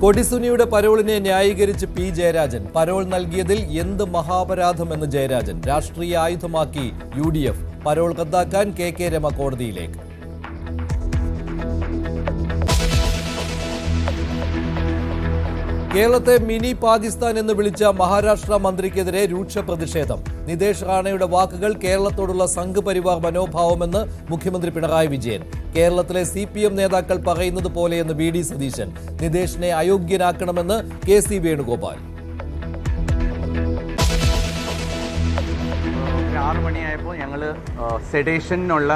കൊടിസുനിയുടെ പരോളിനെ ന്യായീകരിച്ച് P Jayarajan. Parole നൽകിയതിൽ എന്ത് മഹാപരാധമെന്ന് ജയരാജൻ. രാഷ്ട്രീയ ആയുധമാക്കി UDF. പരോൾ റദ്ദാക്കാൻ KK രമ കോടതിയിലേക്ക്. കേരളത്തെ മിനി പാകിസ്ഥാൻ എന്ന് വിളിച്ച മഹാരാഷ്ട്ര മന്ത്രിക്കെതിരെ രൂക്ഷ പ്രതിഷേധം. നിതേഷ് റാണയുടെ വാക്കുകൾ കേരളത്തോടുള്ള സംഘപരിവാർ മനോഭാവമെന്ന് മുഖ്യമന്ത്രി പിണറായി വിജയൻ. കേരളത്തിലെ CPM നേതാക്കൾ പറയുന്നത് പോലെയെന്ന് VD സതീശൻ. നിതേഷിനെ അയോഗ്യനാക്കണമെന്ന് KC വേണുഗോപാൽ. 6 മണിയായപ്പോൾ ഞങ്ങൾ സെഡേഷനുള്ള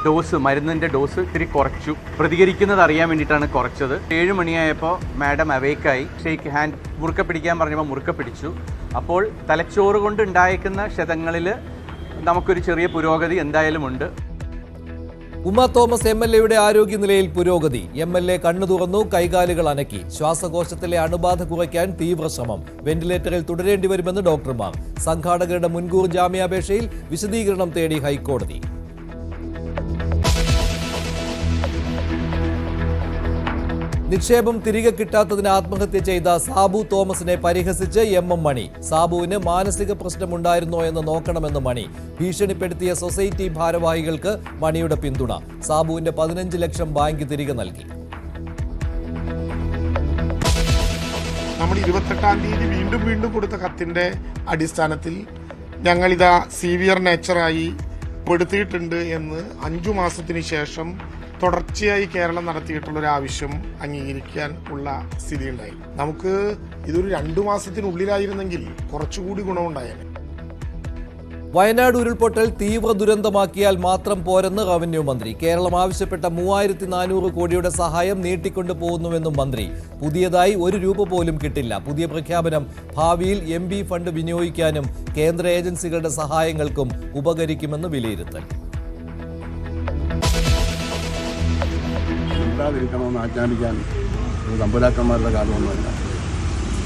ഡോസ് മരുന്നിൻ്റെ ഡോസ് ഇത്തിരി കുറച്ചു. പ്രതികരിക്കുന്നത് അറിയാൻ വേണ്ടിയിട്ടാണ് കുറച്ചത്. 7 മണിയായപ്പോൾ മാഡം അവേക്കായി. ഷെയ്ക്ക് ഹാൻഡ് മുറുക്ക പിടിക്കാൻ പറഞ്ഞപ്പോൾ മുറുക്ക പിടിച്ചു. അപ്പോൾ തലച്ചോറ് കൊണ്ട് ഉണ്ടായേക്കുന്ന ക്ഷതങ്ങളിൽ നമുക്കൊരു ചെറിയ പുരോഗതി എന്തായാലും ഉണ്ട്. ഉമ തോമസ് MLAയുടെ ആരോഗ്യനിലയിൽ പുരോഗതി. MLA കണ്ണു തുറന്നു, കൈകാലുകൾ അനക്കി. ശ്വാസകോശത്തിലെ അണുബാധ കുറയ്ക്കാൻ തീവ്ര ശ്രമം. വെന്റിലേറ്ററിൽ തുടരേണ്ടി വരുമെന്ന് ഡോക്ടർമാർ. സംഘാടകരുടെ മുൻകൂർ ജാമ്യാപേക്ഷയിൽ വിശദീകരണം തേടി ഹൈക്കോടതി. നിക്ഷേപം തിരികെ കിട്ടാത്തതിന് ആത്മഹത്യ ചെയ്ത സാബു തോമസിനെ പരിഹസിച്ച് MM മണി. സാബുവിന് മാനസിക പ്രശ്നമുണ്ടായിരുന്നോ എന്ന് നോക്കണമെന്ന് മണി. ഭീഷണിപ്പെടുത്തിയ സൊസൈറ്റി ഭാരവാഹികൾക്ക് മണിയുടെ പിന്തുണ. സാബുവിന്റെ 15 ലക്ഷം ബാങ്ക് തിരികെ നൽകി. നമ്മൾ 28-ാം തീയതി വീണ്ടും കൊടുത്ത കത്തിന്റെ അടിസ്ഥാനത്തിൽ ഞങ്ങളിതാ സിവിയർ നേച്ചറായി പെടുത്തിയിട്ടുണ്ട് എന്ന് 5 മാസത്തിന് ശേഷം തുടർച്ചയായി കേരളം നടത്തിയിട്ടുള്ളൊരു ആവശ്യം അംഗീകരിക്കാൻ ഉള്ള സ്ഥിതി ഉണ്ടായി. നമുക്ക് ഇതൊരു 2 മാസത്തിനുള്ളിലായിരുന്നെങ്കിൽ കുറച്ചുകൂടി ഗുണമുണ്ടായേനെ. വയനാട് ഉരുൾപൊട്ടൽ തീവ്ര ദുരന്തമാക്കിയാൽ മാത്രം പോരെന്ന് റവന്യൂ മന്ത്രി. കേരളം ആവശ്യപ്പെട്ട 3400 കോടിയുടെ സഹായം നീട്ടിക്കൊണ്ടു പോകുന്നുവെന്നും മന്ത്രി. പുതിയതായി 1 രൂപ പോലും കിട്ടില്ല. പുതിയ പ്രഖ്യാപനം ഭാവിയിൽ MB ഫണ്ട് വിനിയോഗിക്കാനും കേന്ദ്ര ഏജൻസികളുടെ സഹായങ്ങൾക്കും ഉപകരിക്കുമെന്ന് വിലയിരുത്തൽ. ാതിരിക്കണമെന്ന് ആജ്ഞാപിക്കാൻ തമ്പുരാക്കന്മാരുടെ കാലമൊന്നുമല്ല.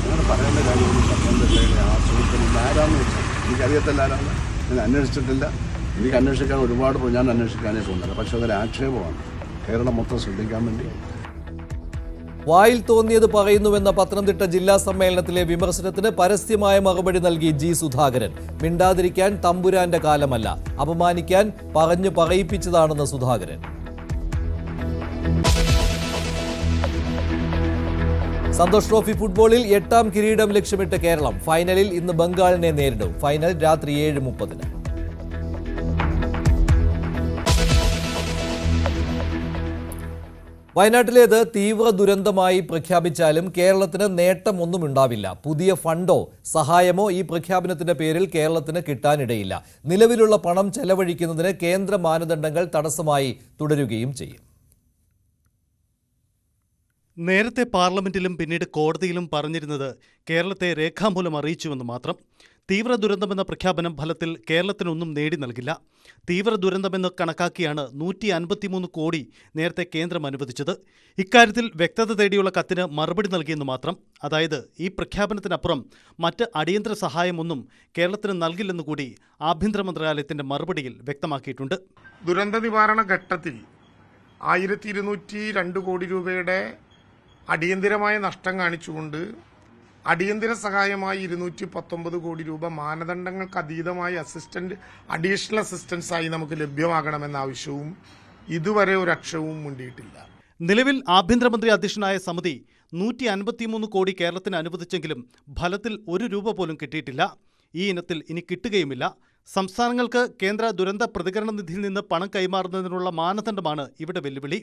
അങ്ങനെ പറയേണ്ട കാര്യമൊന്നും പത്തനംതിട്ടയുടെ ആശ്രയിക്കുന്നില്ല. ആരാന്ന് വെച്ചാൽ എനിക്കറിയത്തില്ല ആരാന്ന്. ഞാൻ അന്വേഷിച്ചിട്ടില്ല. എനിക്ക് അന്വേഷിക്കാൻ ഒരുപാട് ഞാൻ അന്വേഷിക്കാനേ പോകുന്നില്ല. പക്ഷെ അതൊരു ആക്ഷേപമാണ്. കേരളം മൊത്തം ശ്രദ്ധിക്കാൻ വേണ്ടി വായിൽ തോന്നിയത് പറയുന്നുവെന്ന പത്തനംതിട്ട ജില്ലാ സമ്മേളനത്തിലെ വിമർശനത്തിന് പരസ്യമായ മറുപടി നൽകി G സുധാകരൻ. മിണ്ടാതിരിക്കാൻ തമ്പുരാന്റെ കാലമല്ല, അപമാനിക്കാൻ പറഞ്ഞു പറയിപ്പിച്ചതാണെന്ന് സുധാകരൻ. സന്തോഷ് ട്രോഫി ഫുട്ബോളിൽ 8ാം കിരീടം ലക്ഷ്യമിട്ട് കേരളം. ഫൈനലിൽ ഇന്ന് ബംഗാളിനെ നേരിടും. ഫൈനൽ രാത്രി 7:30. വയനാട്ടിലേത് തീവ്ര ദുരന്തമായി പ്രഖ്യാപിച്ചാലും കേരളത്തിന് നേട്ടമൊന്നുമുണ്ടാവില്ല. പുതിയ ഫണ്ടോ സഹായമോ ഈ പ്രഖ്യാപനത്തിന്റെ പേരിൽ കേരളത്തിന് കിട്ടാനിടയില്ല. നിലവിലുള്ള പണം ചെലവഴിക്കുന്നതിന് കേന്ദ്ര മാനദണ്ഡങ്ങൾ തടസ്സമായി തുടരുകയും ചെയ്യും. നേരത്തെ പാർലമെന്റിലും പിന്നീട് കോടതിയിലും പറഞ്ഞിരുന്നത് കേരളത്തെ രേഖാമൂലം അറിയിച്ചുവെന്ന് മാത്രം. തീവ്ര ദുരന്തമെന്ന പ്രഖ്യാപനം ഫലത്തിൽ കേരളത്തിനൊന്നും നേടി നൽകില്ല. തീവ്ര ദുരന്തമെന്ന് കണക്കാക്കിയാണ് 153 കോടി നേരത്തെ കേന്ദ്രം അനുവദിച്ചത്. ഇക്കാര്യത്തിൽ വ്യക്തത തേടിയുള്ള കത്തിന് മറുപടി നൽകിയെന്ന് മാത്രം. അതായത് ഈ പ്രഖ്യാപനത്തിനപ്പുറം മറ്റ് അടിയന്തര സഹായമൊന്നും കേരളത്തിന് നൽകില്ലെന്ന് കൂടി ആഭ്യന്തര മന്ത്രാലയത്തിന്റെ മറുപടിയിൽ വ്യക്തമാക്കിയിട്ടുണ്ട്. ദുരന്ത നിവാരണ ഘട്ടത്തിൽ 1202 കോടി രൂപയുടെ അടിയന്തിരമായ നഷ്ടം കാണിച്ചുകൊണ്ട് അടിയന്തര സഹായമായി 219 കോടി രൂപ മാനദണ്ഡങ്ങൾക്ക് അതീതമായി അഡീഷണൽ അസിസ്റ്റൻസായി നമുക്ക് ലഭ്യമാകണമെന്ന ആവശ്യവും ഇതുവരെ ഒരു അക്ഷരവും മുണ്ടിയിട്ടില്ല. നിലവിൽ ആഭ്യന്തരമന്ത്രി അധ്യക്ഷനായ സമിതി 153 കോടി കേരളത്തിന് അനുവദിച്ചെങ്കിലും ഫലത്തിൽ 1 രൂപ പോലും കിട്ടിയിട്ടില്ല. ഈ ഇനത്തിൽ ഇനി കിട്ടുകയുമില്ല. സംസ്ഥാനങ്ങൾക്ക് കേന്ദ്ര ദുരന്ത പ്രതികരണ നിധിയിൽ നിന്ന് പണം കൈമാറുന്നതിനുള്ള മാനദണ്ഡമാണ് ഇവിടെ വെല്ലുവിളി.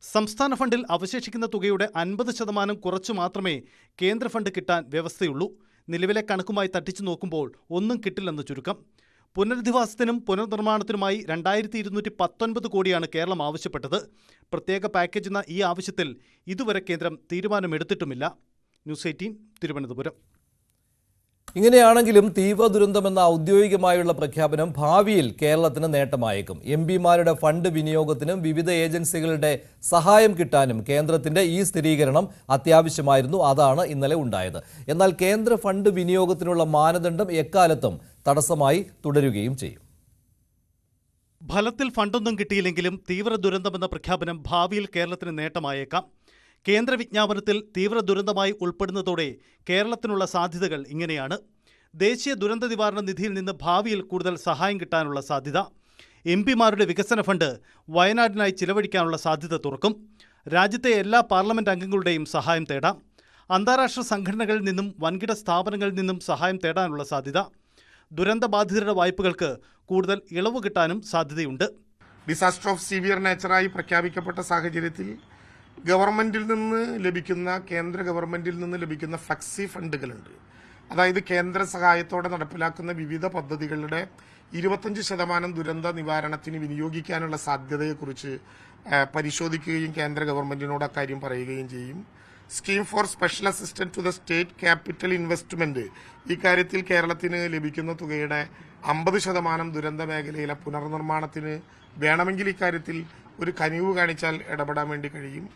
സംസ്ഥാന ഫണ്ടിൽ അവശേഷിക്കുന്ന തുകയുടെ 50% കുറച്ചു മാത്രമേ കേന്ദ്ര ഫണ്ട് കിട്ടാൻ വ്യവസ്ഥയുള്ളൂ. നിലവിലെ കണക്കുമായി തട്ടിച്ചു നോക്കുമ്പോൾ ഒന്നും കിട്ടില്ലെന്ന് ചുരുക്കം. പുനരധിവാസത്തിനും പുനർനിർമ്മാണത്തിനുമായി 2219 കോടിയാണ് കേരളം ആവശ്യപ്പെട്ടത്. പ്രത്യേക പാക്കേജ് എന്ന ഈ ആവശ്യത്തിൽ ഇതുവരെ കേന്ദ്രം തീരുമാനമെടുത്തിട്ടുമില്ല. ന്യൂസ് 18 തിരുവനന്തപുരം. ഇങ്ങനെയാണെങ്കിലും തീവ്ര ദുരന്തമെന്ന ഔദ്യോഗികമായുള്ള പ്രഖ്യാപനം ഭാവിയിൽ കേരളത്തിന് നേട്ടമായേക്കും. MPമാരുടെ ഫണ്ട് വിനിയോഗത്തിനും വിവിധ ഏജൻസികളുടെ സഹായം കിട്ടാനും കേന്ദ്രത്തിന്റെ ഈ സ്ഥിരീകരണം അത്യാവശ്യമായിരുന്നു. അതാണ് ഇന്നലെ ഉണ്ടായത്. എന്നാൽ കേന്ദ്ര ഫണ്ട് വിനിയോഗത്തിനുള്ള മാനദണ്ഡം എക്കാലത്തും തടസ്സമായി തുടരുകയും ചെയ്യും. ഫലത്തിൽ ഫണ്ടൊന്നും കിട്ടിയില്ലെങ്കിലും തീവ്ര ദുരന്തമെന്ന പ്രഖ്യാപനം ഭാവിയിൽ കേരളത്തിന് നേട്ടമായേക്കാം. കേന്ദ്ര വിജ്ഞാപനത്തിൽ തീവ്ര ദുരന്തമായി ഉൾപ്പെടുന്നതോടെ കേരളത്തിനുള്ള സാധ്യതകൾ ഇങ്ങനെയാണ്. ദേശീയ ദുരന്ത നിവാരണ നിധിയിൽ നിന്ന് ഭാവിയിൽ കൂടുതൽ സഹായം കിട്ടാനുള്ള സാധ്യത. എംപിമാരുടെ വികസന ഫണ്ട് വയനാടിനായി ചിലവഴിക്കാനുള്ള സാധ്യത തുറക്കും. രാജ്യത്തെ എല്ലാ പാർലമെന്റ് അംഗങ്ങളുടെയും സഹായം തേടാം. അന്താരാഷ്ട്ര സംഘടനകളിൽ നിന്നും വൻകിട സ്ഥാപനങ്ങളിൽ നിന്നും സഹായം തേടാനുള്ള സാധ്യത. ദുരന്തബാധിതരുടെ വായ്പകൾക്ക് കൂടുതൽ ഇളവ് കിട്ടാനും സാധ്യതയുണ്ട്. ഡിസാസ്റ്റർ ഓഫ് സിവിയർ നേച്ചറായി പ്രഖ്യാപിക്കപ്പെട്ട സാഹചര്യത്തിൽ ഗവൺമെന്റിൽ നിന്ന് ലഭിക്കുന്ന കേന്ദ്ര ഗവൺമെന്റിൽ നിന്ന് ലഭിക്കുന്ന ഫ്ലക്സി ഫണ്ടുകളുണ്ട്. അതായത് കേന്ദ്ര സഹായത്തോടെ നടപ്പിലാക്കുന്ന വിവിധ പദ്ധതികളുടെ 25% ദുരന്ത നിവാരണത്തിന് വിനിയോഗിക്കാനുള്ള സാധ്യതയെക്കുറിച്ച് പരിശോധിക്കുകയും കേന്ദ്ര ഗവൺമെന്റിനോട് അക്കാര്യം പറയുകയും ചെയ്യും. Scheme for special assistance to the state capital investment, ഇക്കാര്യത്തിൽ കേരളത്തിന് ലഭിക്കുന്ന തുകയുടെ 50% ദുരന്ത മേഖലയിലെ പുനർനിർമ്മാണത്തിന് വേണമെങ്കിൽ ഇക്കാര്യത്തിൽ ഒരു കനിവ് കാണിച്ചാൽ ഇടപെടാൻ വേണ്ടി കഴിയും.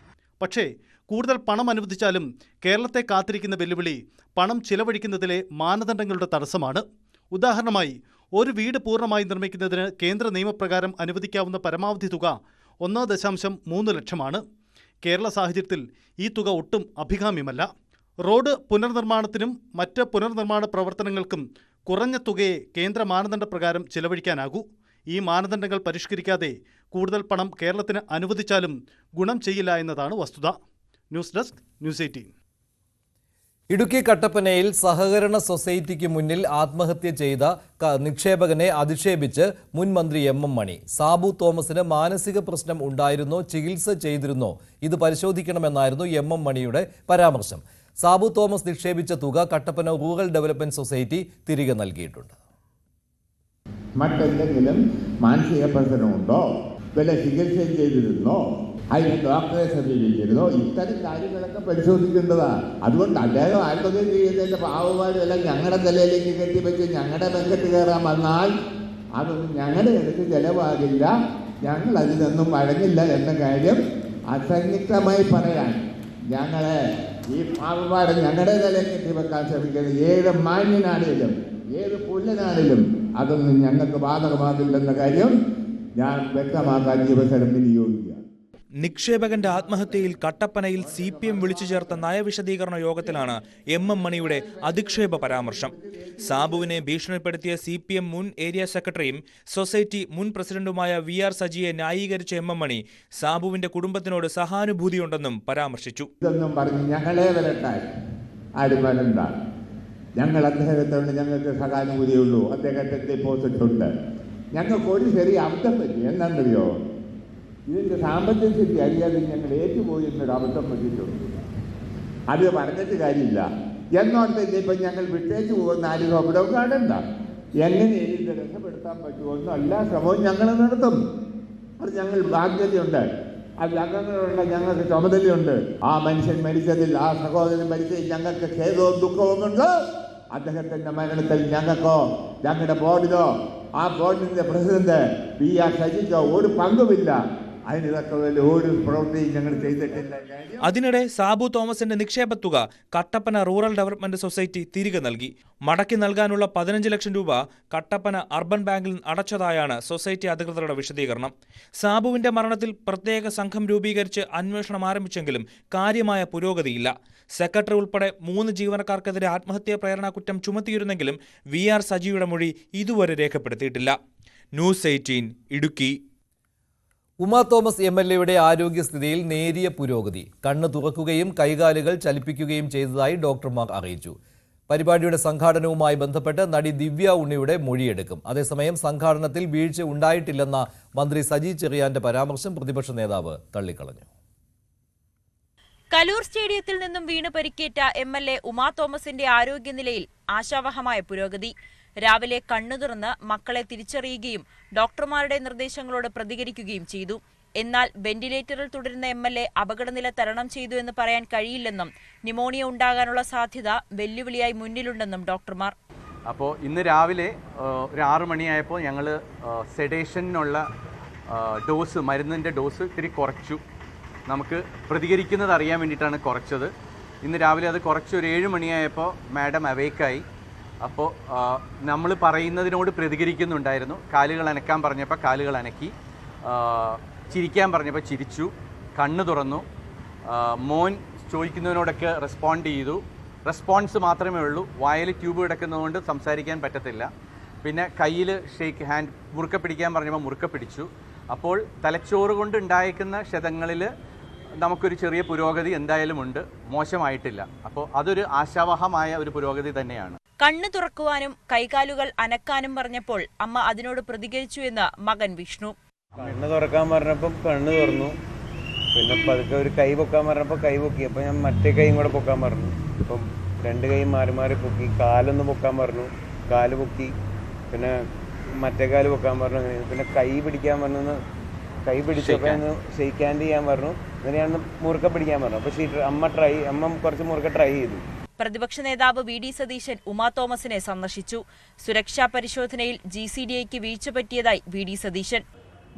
പക്ഷേ കൂടുതൽ പണം അനുവദിച്ചാലും കേരളത്തെ കാത്തിരിക്കുന്ന വെല്ലുവിളി പണം ചിലവഴിക്കുന്നതിലെ മാനദണ്ഡങ്ങളുടെ തടസ്സമാണ്. ഉദാഹരണമായി, ഒരു വീട് പൂർണ്ണമായി നിർമ്മിക്കുന്നതിന് കേന്ദ്ര നിയമപ്രകാരം അനുവദിക്കാവുന്ന പരമാവധി തുക 1.3 ലക്ഷമാണ്. കേരള സാഹചര്യത്തിൽ ഈ തുക ഒട്ടും അഭികാമ്യമല്ല. റോഡ് പുനർനിർമ്മാണത്തിനും മറ്റ് പുനർനിർമ്മാണ പ്രവർത്തനങ്ങൾക്കും കുറഞ്ഞ തുകയെ കേന്ദ്ര മാനദണ്ഡ പ്രകാരം ചിലവഴിക്കാനാകൂ. ഈ മാനദണ്ഡങ്ങൾ പരിഷ്കരിക്കാതെ കൂടുതൽ പണം കേരളത്തിന് അനുവദിച്ചാലും ഗുണം ചെയ്യില്ല എന്നതാണ് വസ്തുത. News desk, news 18. ഇടുക്കി കട്ടപ്പനയിൽ സഹകരണ സൊസൈറ്റിക്ക് മുന്നിൽ ആത്മഹത്യ ചെയ്ത നിക്ഷേപകനെ അധിക്ഷേപിച്ച് മുൻ മന്ത്രി എം മണി. സാബു തോമസിന് മാനസിക പ്രശ്നം ഉണ്ടായിരുന്നോ, ചികിത്സ ചെയ്തിരുന്നോ, ഇത് പരിശോധിക്കണമെന്നായിരുന്നു എം മണിയുടെ പരാമർശം. സാബു തോമസ് നിക്ഷേപിച്ച തുക കട്ടപ്പന റൂറൽ ഡെവലപ്മെന്റ് സൊസൈറ്റി തിരികെ നൽകിയിട്ടുണ്ട്. മറ്റെന്തെങ്കിലും മാനസിക പ്രശ്നമുണ്ടോ, വല്ല ചികിത്സ ചെയ്തിരുന്നോ, അതിന് ഡോക്ടറെ സമീപിച്ചിരുന്നോ, ഇത്തരം കാര്യങ്ങളൊക്കെ പരിശോധിക്കേണ്ടതാണ്. അതുകൊണ്ട് അദ്ദേഹം ആത്മഹത്യ ചെയ്യുന്നതിൻ്റെ പാവപാടുമെല്ലാം ഞങ്ങളുടെ തലയിലേക്ക് കെട്ടിവെച്ച് ഞങ്ങളുടെ ബെങ്കറ്റ് കയറാൻ വന്നാൽ അതൊന്നും ഞങ്ങളുടെ അടുത്ത് ചിലവാകില്ല, ഞങ്ങൾ അതിനൊന്നും വഴങ്ങില്ല എന്ന കാര്യം അസന്നിഗ്ധമായി പറയാൻ ഞങ്ങളെ ഈ പാവപാട് ഞങ്ങളുടെ തലയിൽ കെട്ടിവെക്കാൻ ശ്രമിക്കുന്നത് ഏത് മാന്യനാണേലും ഏത് പുല്ലനാണേലും അതൊന്നും ഞങ്ങൾക്ക് ബാധകമാകില്ലെന്ന കാര്യം ഞാൻ വ്യക്തമാക്കാൻ ദിവസം വിനിയോഗിക്കുക. നിക്ഷേപകന്റെ ആത്മഹത്യയിൽ കട്ടപ്പനയിൽ CPM വിളിച്ചു ചേർത്ത നയവിശദീകരണ യോഗത്തിലാണ് എം മണിയുടെ അധിക്ഷേപ പരാമർശം. സാബുവിനെ ഭീഷണിപ്പെടുത്തിയ CPM മുൻ ഏരിയ സെക്രട്ടറിയും സൊസൈറ്റി മുൻ പ്രസിഡന്റുമായ VR സജിയെ ന്യായീകരിച്ച എം മണി സാബുവിന്റെ കുടുംബത്തിനോട് സഹാനുഭൂതിയുണ്ടെന്നും പരാമർശിച്ചു. ഇതൊന്നും പറഞ്ഞ് ഞങ്ങളെ വരട്ടാൻ ആരും വരണ്ട. ഞങ്ങൾ അദ്ദേഹത്തോട് ഞങ്ങൾക്ക് സഹാനുഭൂതിയുള്ളൂ. അദ്ദേഹത്തെ ഡെപ്പോസിറ്റ് ഉണ്ട്. ഞങ്ങൾക്ക് ഒരു ചെറിയ അബദ്ധം പറ്റി. എന്താണെന്നറിയോ, ഇതിൻ്റെ സാമ്പത്തിക സ്ഥിതി അറിയാതെ ഞങ്ങൾ ഏറ്റുപോയി എന്നൊരു അബദ്ധം പറ്റിയിട്ടുണ്ട്. അത് പറഞ്ഞിട്ട് കാര്യമില്ല. എന്നോർത്ത് ഇനിയിപ്പം ഞങ്ങൾ വിട്ടേച്ച് പോകുന്ന ആരും സ്വപ്നവും കാണണ്ട. എങ്ങനെയും ഇത് രക്ഷപ്പെടുത്താൻ പറ്റുമെന്നോ എല്ലാ ശ്രമവും ഞങ്ങൾ നടത്തും. അത് ഞങ്ങൾ ബാധ്യതയുണ്ട്. അത് അംഗങ്ങളുള്ള ഞങ്ങൾക്ക് ചുമതലയുണ്ട്. ആ മനുഷ്യൻ മരിച്ചതിൽ, ആ സഹോദരൻ മരിച്ചതിൽ ഞങ്ങൾക്ക് ഖേദവും ദുഃഖവുമുണ്ട്. അദ്ദേഹത്തിൻ്റെ മരണത്തിൽ ഞങ്ങൾക്കോ ഞങ്ങളുടെ ബോർഡിനോ ആ ബോർഡിൻ്റെ പ്രസിഡന്റ് VR സജിക്കോ ഒരു പങ്കുമില്ല. അതിനിതൊക്കെ ഒരു പ്രവൃത്തിയും ഞങ്ങൾ ചെയ്തിട്ടില്ല. അതിനിടെ സാബു തോമസിന്റെ നിക്ഷേപ തുക കട്ടപ്പന റൂറൽ ഡെവലപ്മെന്റ് സൊസൈറ്റി തിരികെ നൽകി. മടക്കി നൽകാനുള്ള 15 ലക്ഷം രൂപ കട്ടപ്പന അർബൻ ബാങ്കിൽ അടച്ചതായാണ് സൊസൈറ്റി അധികൃതരുടെ വിശദീകരണം. സാബുവിന്റെ മരണത്തിൽ പ്രത്യേക സംഘം രൂപീകരിച്ച് അന്വേഷണം ആരംഭിച്ചെങ്കിലും കാര്യമായ പുരോഗതിയില്ല. സെക്രട്ടറി ഉൾപ്പെടെ 3 ജീവനക്കാർക്കെതിരെ ആത്മഹത്യാ പ്രേരണ കുറ്റം ചുമത്തിയിരുന്നെങ്കിലും VR സജിയുടെ മൊഴി ഇതുവരെ രേഖപ്പെടുത്തിയിട്ടില്ല. ന്യൂസ് 18 ഇടുക്കി. ഉമാ തോമസ് MLAയുടെ ആരോഗ്യസ്ഥിതിയിൽ നേരിയ പുരോഗതി. കണ്ണ് തുറക്കുകയും കൈകാലുകൾ ചലിപ്പിക്കുകയും ചെയ്തതായി ഡോക്ടർമാർ അറിയിച്ചു. പരിപാടിയുടെ സംഘാടനവുമായി ബന്ധപ്പെട്ട് നടി ദിവ്യ ഉണ്ണിയുടെ മൊഴിയെടുക്കും. അതേസമയം സംഘാടനത്തിൽ വീഴ്ച ഉണ്ടായിട്ടില്ലെന്ന മന്ത്രി സജി ചെറിയാന്റെ പരാമർശം പ്രതിപക്ഷ നേതാവ് തള്ളിക്കളഞ്ഞു. കലൂർ സ്റ്റേഡിയത്തിൽ നിന്നും വീണ് പരിക്കേറ്റ MLA ഉമാ തോമസിന്റെ ആരോഗ്യനിലയിൽ ആശാവഹമായ പുരോഗതി. രാവിലെ കണ്ണു തുറന്ന് മക്കളെ തിരിച്ചറിയുകയും ഡോക്ടർമാരുടെ നിർദ്ദേശങ്ങളോട് പ്രതികരിക്കുകയും ചെയ്തു. എന്നാൽ വെന്റിലേറ്ററിൽ തുടരുന്ന MLA അപകടനില തരണം ചെയ്തു എന്ന് പറയാൻ കഴിയില്ലെന്നും ന്യൂമോണിയ ഉണ്ടാകാനുള്ള സാധ്യത വെല്ലുവിളിയായി മുന്നിലുണ്ടെന്നും ഡോക്ടർമാർ. അപ്പോൾ ഇന്ന് രാവിലെ ഒരു 6 മണിയായപ്പോൾ ഞങ്ങൾ സെഡേഷനുള്ള ഡോസ്, മരുന്നിൻ്റെ ഡോസ് ഇത്തിരി കുറച്ചു. നമുക്ക് പ്രതികരിക്കുന്നത് അറിയാൻ വേണ്ടിയിട്ടാണ് കുറച്ചത്. ഇന്ന് രാവിലെ അത് കുറച്ച് ഒരു 7 മണിയായപ്പോൾ മാഡം അവേക്കായി. അപ്പോൾ നമ്മൾ പറയുന്നതിനോട് പ്രതികരിക്കുന്നുണ്ടായിരുന്നു. കാലുകൾ അനക്കാൻ പറഞ്ഞപ്പോൾ കാലുകൾ അനക്കി, ചിരിക്കാൻ പറഞ്ഞപ്പോൾ ചിരിച്ചു, കണ്ണ് തുറന്നു. മോൻ ചോദിക്കുന്നതിനോടൊക്കെ റെസ്പോണ്ട് ചെയ്തു. റെസ്പോൺസ് മാത്രമേ ഉള്ളൂ. വായിൽ ട്യൂബ് കിടക്കുന്നതുകൊണ്ട് സംസാരിക്കാൻ പറ്റത്തില്ല. പിന്നെ കയ്യിൽ ഷേക്ക് ഹാൻഡ് മുറുക്കെ പിടിക്കാൻ പറഞ്ഞപ്പോൾ മുറുക്കെ പിടിച്ചു. അപ്പോൾ തലച്ചോറ് കൊണ്ട് ഉണ്ടായിരിക്കുന്ന ക്ഷതങ്ങളിൽ നമുക്കൊരു ചെറിയ പുരോഗതി എന്തായാലും ഉണ്ട്, മോശമായിട്ടില്ല. അപ്പോൾ അതൊരു ആശാവഹമായ ഒരു പുരോഗതി തന്നെയാണ്. കണ്ണു തുറക്കുവാനും കൈകാലുകൾ അനക്കാനും പറഞ്ഞപ്പോൾ അമ്മ അതിനോട് പ്രതികരിച്ചു എന്ന് മകൻ വിഷ്ണു. കണ്ണ് തുറക്കാൻ പറഞ്ഞപ്പം കണ്ണ് തുറന്നു. പിന്നെ പതുക്കെ ഒരു കൈ പൊക്കാൻ പറഞ്ഞപ്പോൾ കൈ പൊക്കി. അപ്പോൾ ഞാൻ മറ്റേ കൈയും കൂടെ പൊക്കാൻ പറഞ്ഞു. അപ്പം 2 കൈയും മാറി മാറി പൊക്കി. കാലൊന്ന് പൊക്കാൻ പറഞ്ഞു, കാല് പൊക്കി. പിന്നെ മറ്റേ കാല് പൊക്കാൻ പറഞ്ഞു. അങ്ങനെ പിന്നെ കൈ പിടിക്കാൻ പറഞ്ഞു. കൈ പിടിച്ചപ്പോൾ ഒന്ന് ഷെയ്ക്ക് ഹാൻഡ് ചെയ്യാൻ പറഞ്ഞു. അങ്ങനെയാണ് മുറുക്കെ പിടിക്കാൻ പറഞ്ഞു. അപ്പോൾ അമ്മ കുറച്ച് മുറുക്കെ ട്രൈ ചെയ്തു. പ്രതിപക്ഷ നേതാവ് വി.ഡി. സതീശൻ ഉമാ തോമസിനെ സന്ദർശിച്ചു. സുരക്ഷാ പരിശോധനയിൽ GCDAയ്ക്ക് വീഴ്ച പറ്റിയതായി വി.ഡി. സതീശൻ.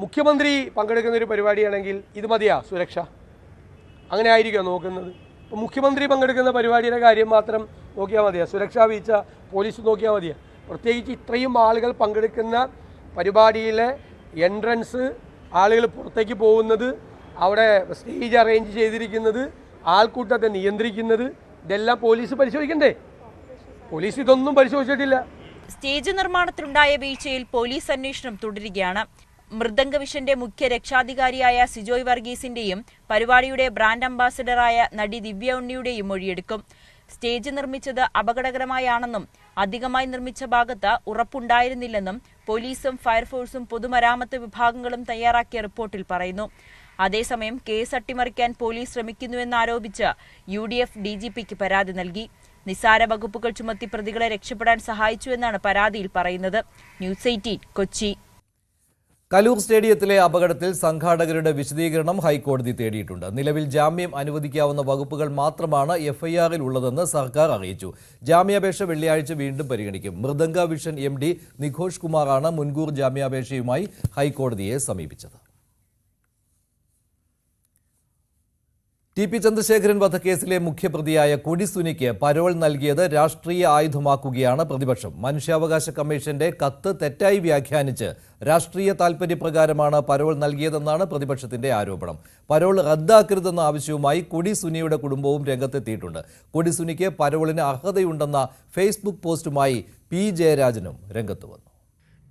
മുഖ്യമന്ത്രി പങ്കെടുക്കുന്ന ഒരു പരിപാടിയാണെങ്കിൽ ഇത് മതിയാ സുരക്ഷ? അങ്ങനെ ആയിരിക്കും നോക്കുന്നത്. അപ്പോൾ മുഖ്യമന്ത്രി പങ്കെടുക്കുന്ന പരിപാടിയുടെ കാര്യം മാത്രം നോക്കിയാൽ മതിയാ? സുരക്ഷാ വീഴ്ച പോലീസ് നോക്കിയാൽ മതിയാ? പ്രത്യേകിച്ച് ഇത്രയും ആളുകൾ പങ്കെടുക്കുന്ന പരിപാടിയിലെ എൻട്രൻസ്, ആളുകൾ പുറത്തേക്ക് പോകുന്നത്, അവിടെ സ്റ്റേജ് അറേഞ്ച് ചെയ്തിരിക്കുന്നത്, ആൾക്കൂട്ടത്തെ നിയന്ത്രിക്കുന്നത്, ഇതെല്ലാം പോലീസ് പരിശോധിക്കണ്ടേ? പോലീസ് ഇതൊന്നും പരിശോധിച്ചിട്ടില്ല. സ്റ്റേജ് നിർമ്മാണത്തിലുണ്ടായ വീഴ്ചയിൽ പോലീസ് അന്വേഷണം തുടരുകയാണ്. മൃദംഗവിഷന്റെ മുഖ്യ രക്ഷാധികാരിയായ സിജോയ് വർഗീസിന്റെയും പരിപാടിയുടെ ബ്രാൻഡ് അംബാസിഡറായ നടി ദിവ്യ ഉണ്ണിയുടെയും മൊഴിയെടുക്കും. സ്റ്റേജ് നിർമ്മിച്ചത് അപകടകരമായാണെന്നും അധികമായി നിർമ്മിച്ച ഭാഗത്ത് ഉറപ്പുണ്ടായിരുന്നില്ലെന്നും പോലീസും ഫയർഫോഴ്സും പൊതുമരാമത്ത് വിഭാഗങ്ങളും തയ്യാറാക്കിയ റിപ്പോർട്ടിൽ പറയുന്നു. അതേസമയം കേസ് അട്ടിമറിക്കാൻ പോലീസ് ശ്രമിക്കുന്നുവെന്നാരോപിച്ച് UDF DGPക്ക് പരാതി നൽകി. നിസാര വകുപ്പുകൾ ചുമത്തി പ്രതികളെ രക്ഷപ്പെടാൻ സഹായിച്ചുവെന്നാണ് പരാതിയിൽ പറയുന്നത്. ന്യൂസ് 18 കൊച്ചി. കലൂർ സ്റ്റേഡിയത്തിലെ അപകടത്തിൽ സംഘാടകരുടെ വിശദീകരണം ഹൈക്കോടതി തേടിയിട്ടുണ്ട്. നിലവിൽ ജാമ്യം അനുവദിക്കാവുന്ന വകുപ്പുകൾ മാത്രമാണ് FIRൽ ഉള്ളതെന്ന് സർക്കാർ അറിയിച്ചു. ജാമ്യാപേക്ഷ വെള്ളിയാഴ്ച വീണ്ടും പരിഗണിക്കും. മൃദംഗ വിഷൻ MD നിഘോഷ് കുമാറാണ് മുൻകൂർ ജാമ്യാപേക്ഷയുമായി ഹൈക്കോടതിയെ സമീപിച്ചത്. TP ചന്ദ്രശേഖരൻ വധക്കേസിലെ മുഖ്യപ്രതിയായ കൊടിസുനിക്ക് പരോൾ നൽകിയത് രാഷ്ട്രീയ ആയുധമാക്കുകയാണ് പ്രതിപക്ഷം. മനുഷ്യാവകാശ കമ്മീഷന്റെ കത്ത് തെറ്റായി വ്യാഖ്യാനിച്ച് രാഷ്ട്രീയ താൽപര്യപ്രകാരമാണ് പരോൾ നൽകിയതെന്നാണ് പ്രതിപക്ഷത്തിന്റെ ആരോപണം. പരോൾ റദ്ദാക്കരുതെന്ന ആവശ്യവുമായി കൊടിസുനിയുടെ കുടുംബവും രംഗത്തെത്തിയിട്ടുണ്ട്. കൊടിസുനിക്ക് പരോളിന് അർഹതയുണ്ടെന്ന ഫേസ്ബുക്ക് പോസ്റ്റുമായി P. ജയരാജനും രംഗത്ത് വന്നു.